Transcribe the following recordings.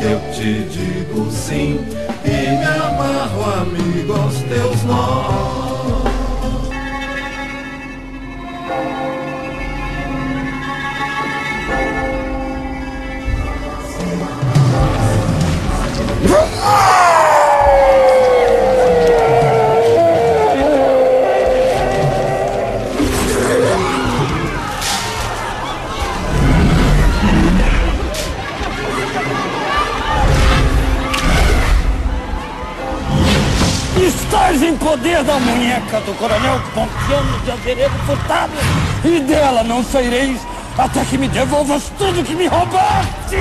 Eu te digo sim e me amarro, amigo, aos teus nós. Estás em poder da munheca do coronel Ponciano de Azeredo Furtado, e dela não saireis até que me devolvas tudo que me roubaste!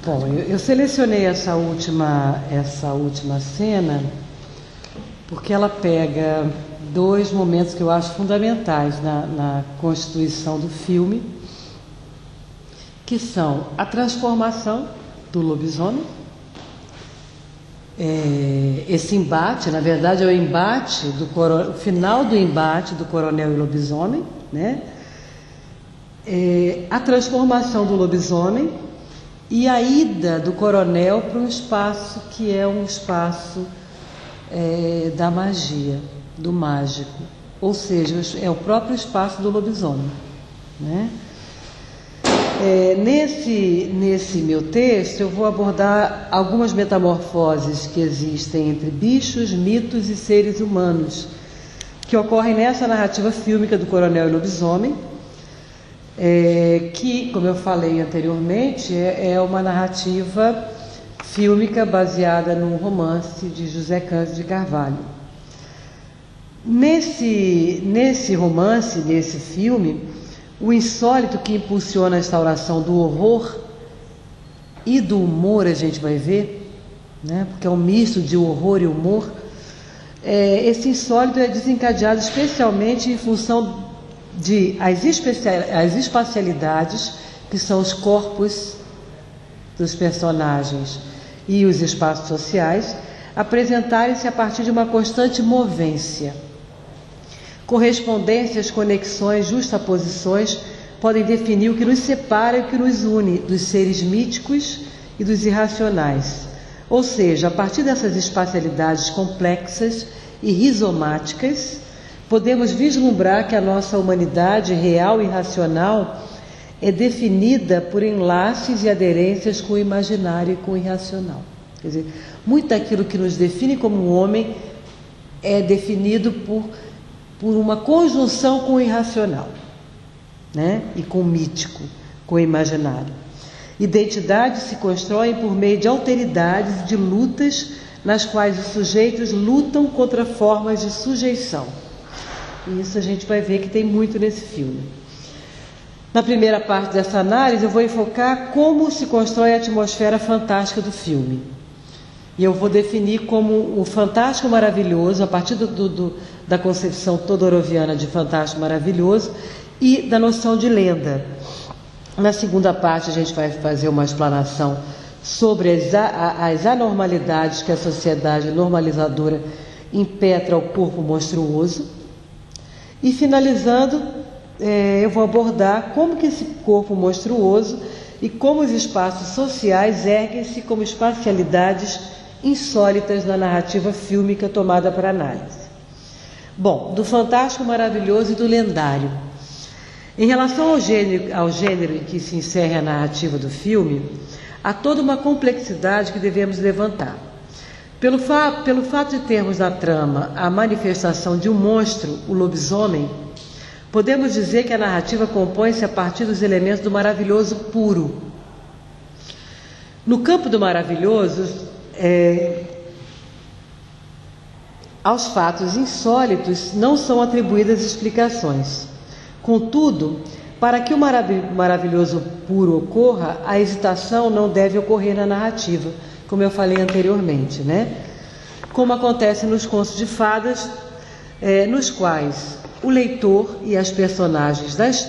Bom, eu selecionei essa última cena porque ela pega dois momentos que eu acho fundamentais na constituição do filme, que são a transformação do lobisomem, esse embate, na verdade é o embate o final do embate do coronel e lobisomem, né? A transformação do lobisomem e a ida do coronel para um espaço que é um espaço da magia, do mágico, ou seja, é o próprio espaço do lobisomem, né? Nesse meu texto eu vou abordar algumas metamorfoses que existem entre bichos, mitos e seres humanos, que ocorrem nessa narrativa fílmica do coronel e lobisomem, que, como eu falei anteriormente, é uma narrativa fílmica baseada num romance de José Cândido de Carvalho. Nesse romance, nesse filme, o insólito que impulsiona a instauração do horror e do humor, a gente vai ver, né? Porque é um misto de horror e humor. Esse insólito é desencadeado especialmente em função de as espacialidades, que são os corpos dos personagens e os espaços sociais, apresentarem-se a partir de uma constante movência. Correspondências, conexões, justaposições podem definir o que nos separa e o que nos une dos seres míticos e dos irracionais. Ou seja, a partir dessas espacialidades complexas e rizomáticas, podemos vislumbrar que a nossa humanidade real e racional é definida por enlaces e aderências com o imaginário e com o irracional. Quer dizer, muito daquilo que nos define como homem é definido por uma conjunção com o irracional, né? E com o mítico, com o imaginário. Identidades se constroem por meio de alteridades e de lutas nas quais os sujeitos lutam contra formas de sujeição. E isso a gente vai ver que tem muito nesse filme. Na primeira parte dessa análise, eu vou enfocar como se constrói a atmosfera fantástica do filme. E eu vou definir como o fantástico maravilhoso, a partir da concepção todoroviana de fantástico maravilhoso e da noção de lenda. Na segunda parte, a gente vai fazer uma explanação sobre as anormalidades que a sociedade normalizadora impetra ao corpo monstruoso. E finalizando, eu vou abordar como que esse corpo monstruoso e como os espaços sociais erguem-se como espacialidades insólitas na narrativa fílmica tomada para análise. Bom, do fantástico, maravilhoso e do lendário. Em relação ao gênero em que se encerra a narrativa do filme, há toda uma complexidade que devemos levantar. Pelo fato de termos na trama a manifestação de um monstro, o lobisomem, podemos dizer que a narrativa compõe-se a partir dos elementos do maravilhoso puro, No campo do maravilhoso, aos fatos insólitos não são atribuídas explicações. Contudo, para que o maravilhoso puro ocorra, a hesitação não deve ocorrer na narrativa, como eu falei anteriormente, né? Como acontece nos contos de fadas, nos quais o leitor e as personagens das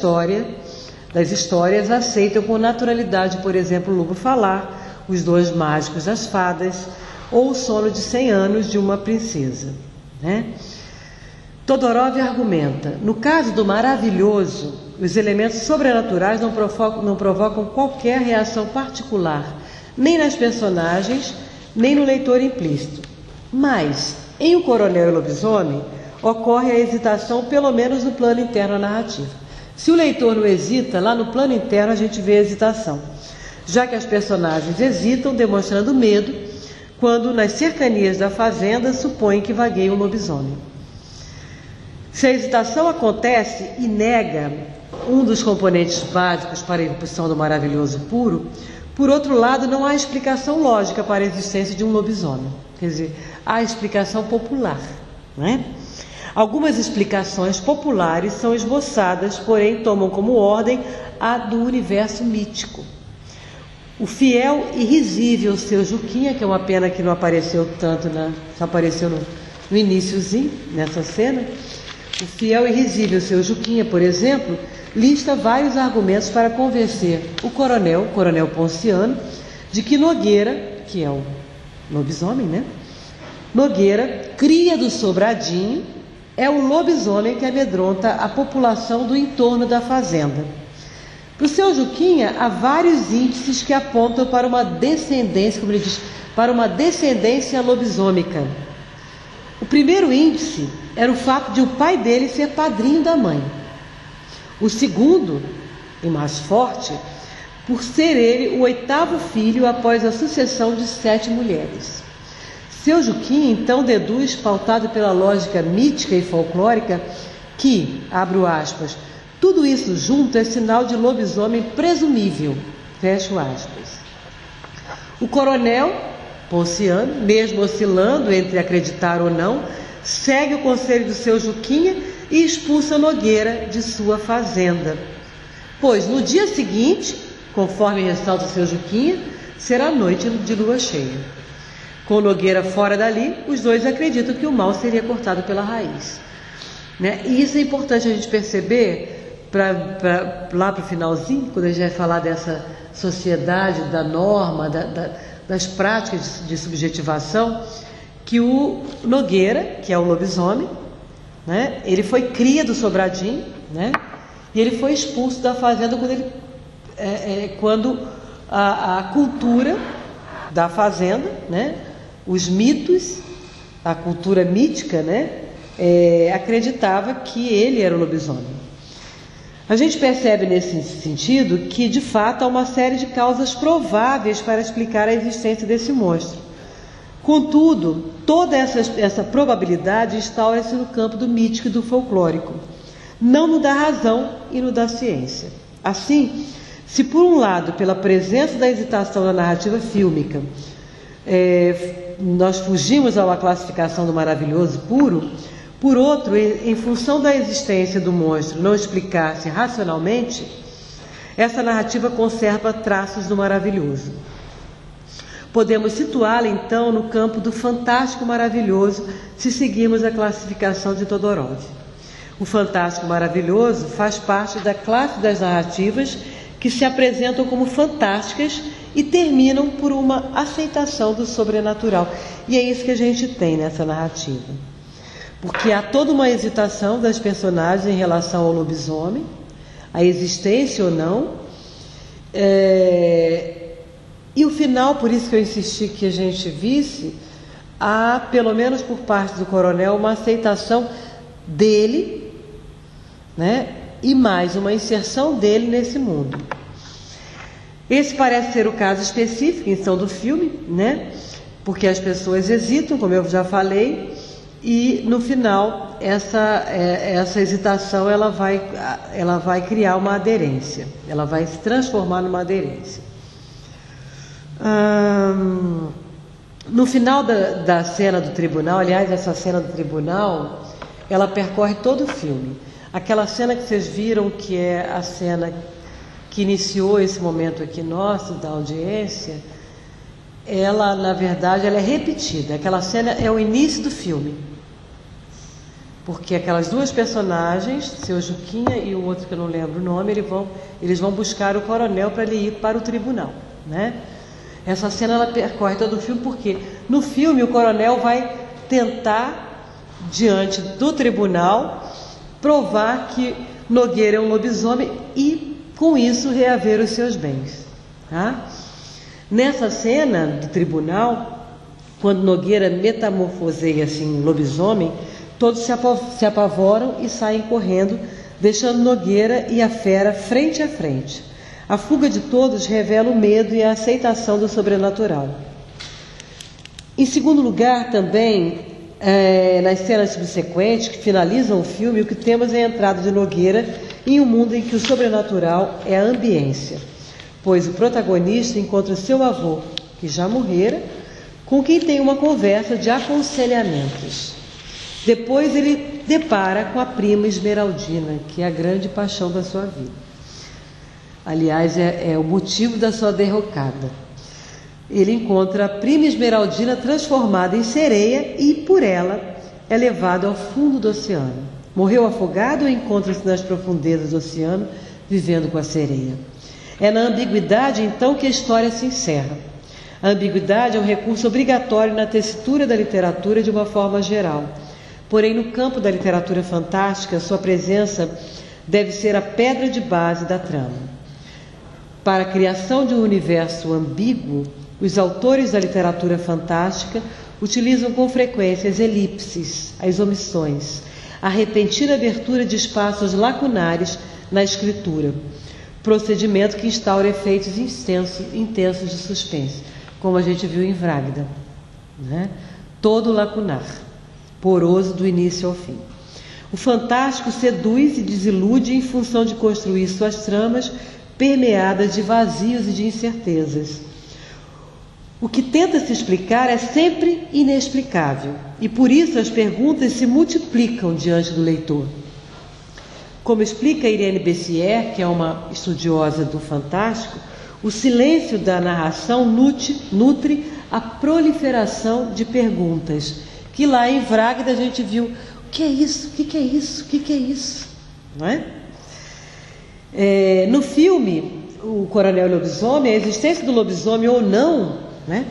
histórias aceitam com naturalidade, por exemplo, o lobo falar, os dois mágicos das fadas, ou o sono de 100 anos de uma princesa, né? Todorov argumenta: no caso do maravilhoso, os elementos sobrenaturais não provocam qualquer reação particular, nem nas personagens, nem no leitor implícito. Mas, em O Coronel e o Lobisomem, ocorre a hesitação, pelo menos no plano interno da narrativa. Se o leitor não hesita, lá no plano interno a gente vê a hesitação, já que as personagens hesitam, demonstrando medo, quando nas cercanias da fazenda supõem que vagueia um lobisomem. Se a hesitação acontece e nega um dos componentes básicos para a irrupção do maravilhoso puro, por outro lado, não há explicação lógica para a existência de um lobisomem. Quer dizer, há explicação popular, né? Algumas explicações populares são esboçadas, porém tomam como ordem a do universo mítico. O fiel e risível Seu Juquinha, que é uma pena que não apareceu tanto, só apareceu no iniciozinho, nessa cena. O fiel e risível Seu Juquinha, por exemplo, lista vários argumentos para convencer o coronel Ponciano, de que Nogueira, que é o lobisomem, né? Nogueira, cria do Sobradinho, é o lobisomem que amedronta a população do entorno da fazenda. Para o Seu Juquinha, há vários índices que apontam para uma descendência, como ele diz, para uma descendência lobisômica. O primeiro índice era o fato de o pai dele ser padrinho da mãe. O segundo, e mais forte, por ser ele o 8º filho após a sucessão de 7 mulheres. Seu Juquinha, então, deduz, pautado pela lógica mítica e folclórica, que, abro aspas, tudo isso junto é sinal de lobisomem presumível, fecho aspas. O coronel Ponciano, mesmo oscilando entre acreditar ou não, segue o conselho do Seu Juquinha e expulsa Nogueira de sua fazenda. Pois no dia seguinte, conforme ressalta o Seu Juquinha, será noite de lua cheia. Com Nogueira fora dali, os dois acreditam que o mal seria cortado pela raiz, né? E isso é importante a gente perceber lá para o finalzinho, quando a gente vai falar dessa sociedade, da norma, das práticas de subjetivação, que o Nogueira, que é o lobisomem, né? Ele foi cria do Sobradinho, né? E ele foi expulso da fazenda quando a cultura da fazenda, né? Os mitos, a cultura mítica, né? Acreditava que ele era o lobisomem. A gente percebe nesse sentido que, de fato, há uma série de causas prováveis para explicar a existência desse monstro. Contudo, toda essa probabilidade instaura-se no campo do mítico e do folclórico, não no da razão e no da ciência. Assim, se por um lado, pela presença da hesitação na narrativa fílmica, nós fugimos a uma classificação do maravilhoso puro, por outro, em função da existência do monstro não explicar-se racionalmente, essa narrativa conserva traços do maravilhoso. Podemos situá-la, então, no campo do fantástico maravilhoso, se seguirmos a classificação de Todorov. O fantástico maravilhoso faz parte da classe das narrativas que se apresentam como fantásticas e terminam por uma aceitação do sobrenatural. E é isso que a gente tem nessa narrativa. Porque há toda uma hesitação das personagens em relação ao lobisomem, a existência ou não. E o final, por isso que eu insisti que a gente visse, há, pelo menos por parte do coronel, uma aceitação dele, né? E mais uma inserção dele nesse mundo. Esse parece ser o caso específico, então, do filme, né? Porque as pessoas hesitam, como eu já falei, e no final essa hesitação ela vai criar uma aderência, ela vai se transformar numa aderência. No final da cena do tribunal, aliás, essa cena do tribunal, ela percorre todo o filme. Aquela cena que vocês viram, que é a cena que iniciou esse momento aqui nosso, da audiência, ela, na verdade, ela é repetida. Aquela cena é o início do filme. Porque aquelas duas personagens, seu Juquinha e o outro que eu não lembro o nome, eles vão buscar o coronel para ele ir para o tribunal, né? Essa cena ela percorre todo o filme porque no filme o coronel vai tentar, diante do tribunal, provar que Nogueira é um lobisomem e, com isso, reaver os seus bens. Tá? Nessa cena do tribunal, quando Nogueira metamorfoseia-se em lobisomem, todos se apavoram e saem correndo, deixando Nogueira e a fera frente a frente. A fuga de todos revela o medo e a aceitação do sobrenatural. Em segundo lugar, também, nas cenas subsequentes que finalizam o filme, o que temos é a entrada de Nogueira em um mundo em que o sobrenatural é a ambiência, pois o protagonista encontra seu avô, que já morrera, com quem tem uma conversa de aconselhamentos. Depois ele depara com a prima Esmeraldina, que é a grande paixão da sua vida. Aliás, é o motivo da sua derrocada. Ele encontra a prima Esmeraldina transformada em sereia e, por ela, é levado ao fundo do oceano. Morreu afogado ou encontra-se nas profundezas do oceano, vivendo com a sereia. É na ambiguidade, então, que a história se encerra. A ambiguidade é um recurso obrigatório na tessitura da literatura de uma forma geral. Porém, no campo da literatura fantástica, sua presença deve ser a pedra de base da trama. Para a criação de um universo ambíguo, os autores da literatura fantástica utilizam com frequência as elipses, as omissões, a repentina abertura de espaços lacunares na escritura, procedimento que instaura efeitos intensos de suspense, como a gente viu em Vragda, né? Todo lacunar, poroso do início ao fim. O fantástico seduz e desilude em função de construir suas tramas permeadas de vazios e de incertezas. O que tenta se explicar é sempre inexplicável, e por isso as perguntas se multiplicam diante do leitor. Como explica Irene Bessier, que é uma estudiosa do fantástico, o silêncio da narração nutre a proliferação de perguntas, que lá em Vragda a gente viu: o que é isso? O que é isso? O que é isso? Não é? No filme, o Coronel Lobisomem, a existência do lobisomem ou não, né,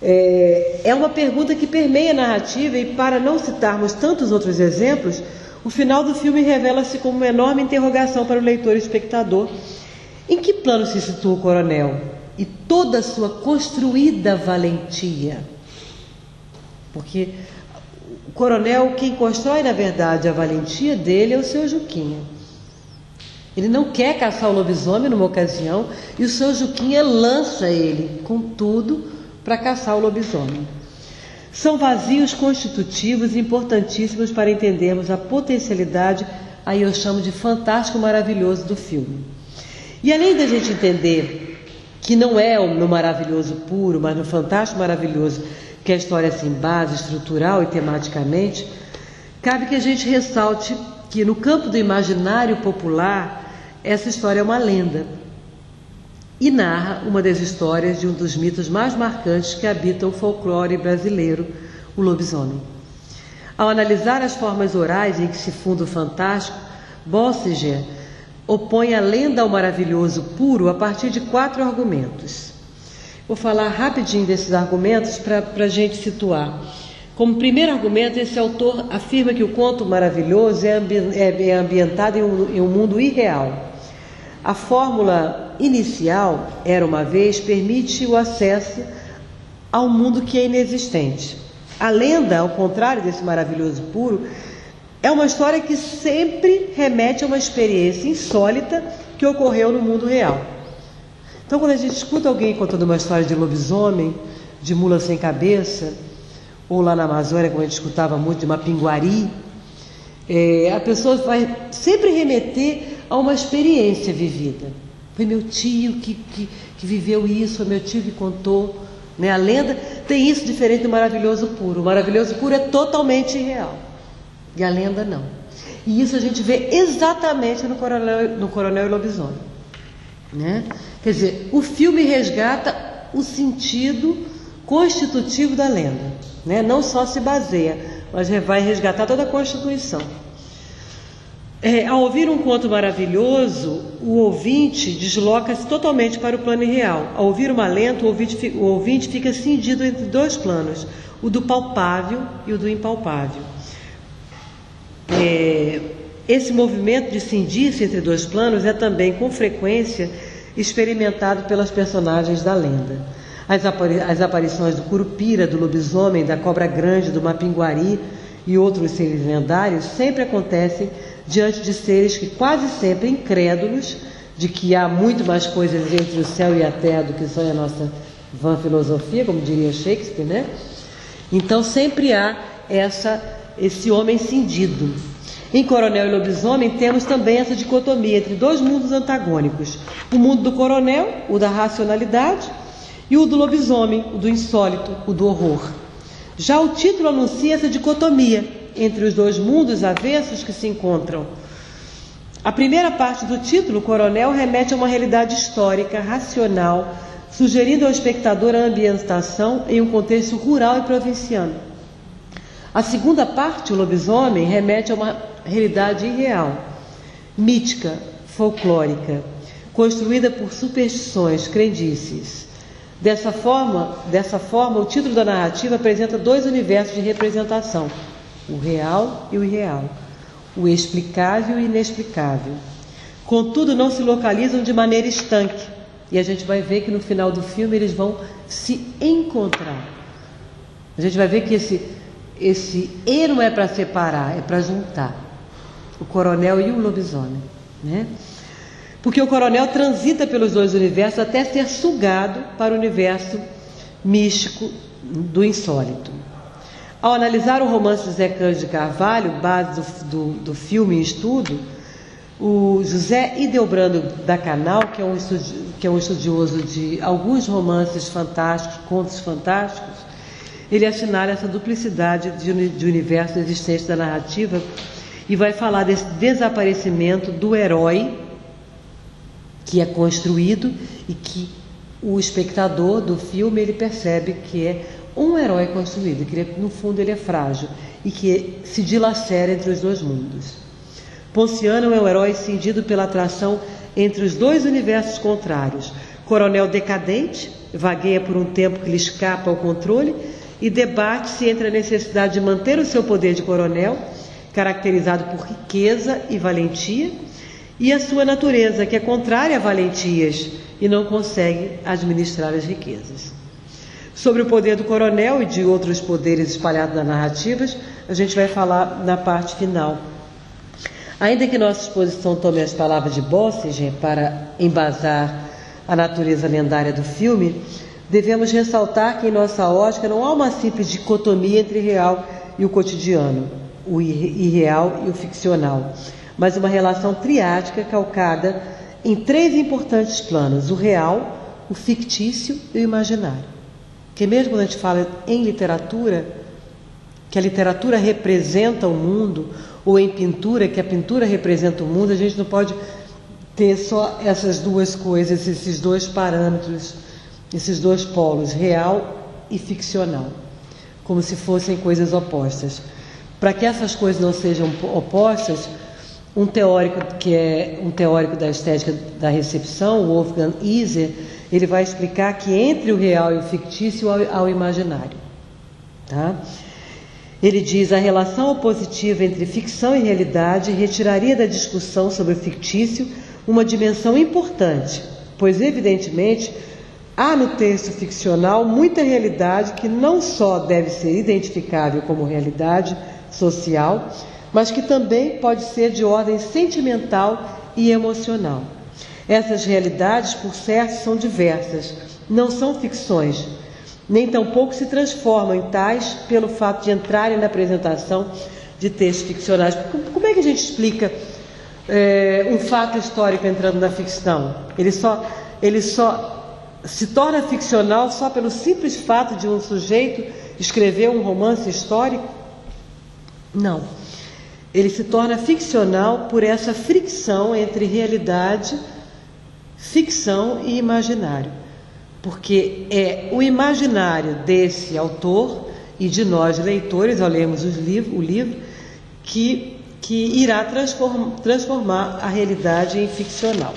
é uma pergunta que permeia a narrativa, e para não citarmos tantos outros exemplos, o final do filme revela-se como uma enorme interrogação para o leitor e espectador. Em que plano se situa o coronel e toda a sua construída valentia? Porque o coronel, quem constrói na verdade a valentia dele é o seu Juquinha. Ele não quer caçar o lobisomem numa ocasião, e o seu Juquinha lança ele com tudo para caçar o lobisomem. São vazios constitutivos importantíssimos para entendermos a potencialidade, aí eu chamo de fantástico maravilhoso do filme. E além da gente entender que não é no maravilhoso puro, mas no fantástico maravilhoso que a história se embasa estrutural e tematicamente, cabe que a gente ressalte que no campo do imaginário popular, essa história é uma lenda e narra uma das histórias de um dos mitos mais marcantes que habitam o folclore brasileiro, o lobisomem. Ao analisar as formas orais em que se funda o fantástico, Bossinger opõe a lenda ao maravilhoso puro a partir de 4 argumentos. Vou falar rapidinho desses argumentos para a gente situar. Como primeiro argumento, esse autor afirma que o conto maravilhoso é ambientado em um mundo irreal. A fórmula inicial, era uma vez, permite o acesso ao mundo que é inexistente. A lenda, ao contrário desse maravilhoso puro, é uma história que sempre remete a uma experiência insólita que ocorreu no mundo real. Então, quando a gente escuta alguém contando uma história de lobisomem, de mula sem cabeça, ou lá na Amazônia, como a gente escutava muito, de Mapinguari, a pessoa vai sempre remeter a uma experiência vivida, Foi meu tio que viveu isso, foi meu tio que contou. Né? A lenda tem isso diferente do maravilhoso puro. O maravilhoso puro é totalmente irreal. E a lenda não. E isso a gente vê exatamente no Coronel e Lobisomem. Né? Quer dizer, o filme resgata o sentido constitutivo da lenda. Né? Não só se baseia, mas vai resgatar toda a Constituição. Ao ouvir um conto maravilhoso, o ouvinte desloca-se totalmente para o plano irreal. Ao ouvir uma lenda, o ouvinte fica cindido entre dois planos, o do palpável e o do impalpável. Esse movimento de cindir-se entre dois planos é também, com frequência, experimentado pelas personagens da lenda. As aparições do curupira, do lobisomem, da cobra grande, do mapinguari e outros seres lendários sempre acontecem diante de seres que quase sempre incrédulos de que há muito mais coisas entre o céu e a terra do que só a nossa vã filosofia, como diria Shakespeare, né? Então sempre há esse homem cindido. Em Coronel e Lobisomem temos também essa dicotomia entre dois mundos antagônicos: o mundo do coronel, o da racionalidade, e o do lobisomem, o do insólito, o do horror. Já o título anuncia essa dicotomia entre os dois mundos avessos que se encontram. A primeira parte do título, Coronel, remete a uma realidade histórica, racional, sugerindo ao espectador a ambientação em um contexto rural e provinciano. A segunda parte, o Lobisomem, remete a uma realidade irreal, mítica, folclórica, construída por superstições, crendices. Dessa forma, o título da narrativa apresenta dois universos de representação: o real e o irreal, o explicável e o inexplicável. Contudo, não se localizam de maneira estanque. E a gente vai ver que no final do filme eles vão se encontrar. A gente vai ver que esse E não é para separar, é para juntar o coronel e o lobisomem, né? Porque o coronel transita pelos dois universos até ser sugado para o universo místico do insólito. Ao analisar o romance de José Cândido de Carvalho, base do filme em estudo, o José Hildebrando da Canal, que é um estudioso de alguns romances fantásticos, contos fantásticos, ele assinala essa duplicidade de universo existente da narrativa e vai falar desse desaparecimento do herói que é construído e que o espectador do filme ele percebe que é um herói construído, que no fundo ele é frágil e que se dilacera entre os dois mundos. Ponciano é um herói cindido pela atração entre os dois universos contrários. Coronel decadente, vagueia por um tempo que lhe escapa ao controle e debate-se entre a necessidade de manter o seu poder de coronel, caracterizado por riqueza e valentia, e a sua natureza, que é contrária a valentias e não consegue administrar as riquezas. Sobre o poder do coronel e de outros poderes espalhados nas narrativas, a gente vai falar na parte final. Ainda que nossa exposição tome as palavras de Bossinger para embasar a natureza lendária do filme, devemos ressaltar que em nossa ótica não há uma simples dicotomia entre o real e o cotidiano, o irreal e o ficcional, mas uma relação triádica calcada em três importantes planos: o real, o fictício e o imaginário. Porque mesmo quando a gente fala em literatura, que a literatura representa o mundo, ou em pintura, que a pintura representa o mundo, a gente não pode ter só essas duas coisas, esses dois parâmetros, esses dois polos, real e ficcional, como se fossem coisas opostas. Para que essas coisas não sejam opostas, um teórico que é um teórico da estética da recepção, Wolfgang Iser, ele vai explicar que entre o real e o fictício há o imaginário. Tá? Ele diz: a relação opositiva entre ficção e realidade retiraria da discussão sobre o fictício uma dimensão importante, pois evidentemente há no texto ficcional muita realidade que não só deve ser identificável como realidade social, mas que também pode ser de ordem sentimental e emocional. Essas realidades, por certo, são diversas, não são ficções, nem tampouco se transformam em tais pelo fato de entrarem na apresentação de textos ficcionais. Como é que a gente explica um fato histórico entrando na ficção. Ele só se torna ficcional só pelo simples fato de um sujeito escrever um romance histórico? Não. Ele se torna ficcional por essa fricção entre realidade, ficção e imaginário. Porque é o imaginário desse autor e de nós, leitores, ao lermos o livro, que irá transformar a realidade em ficcional.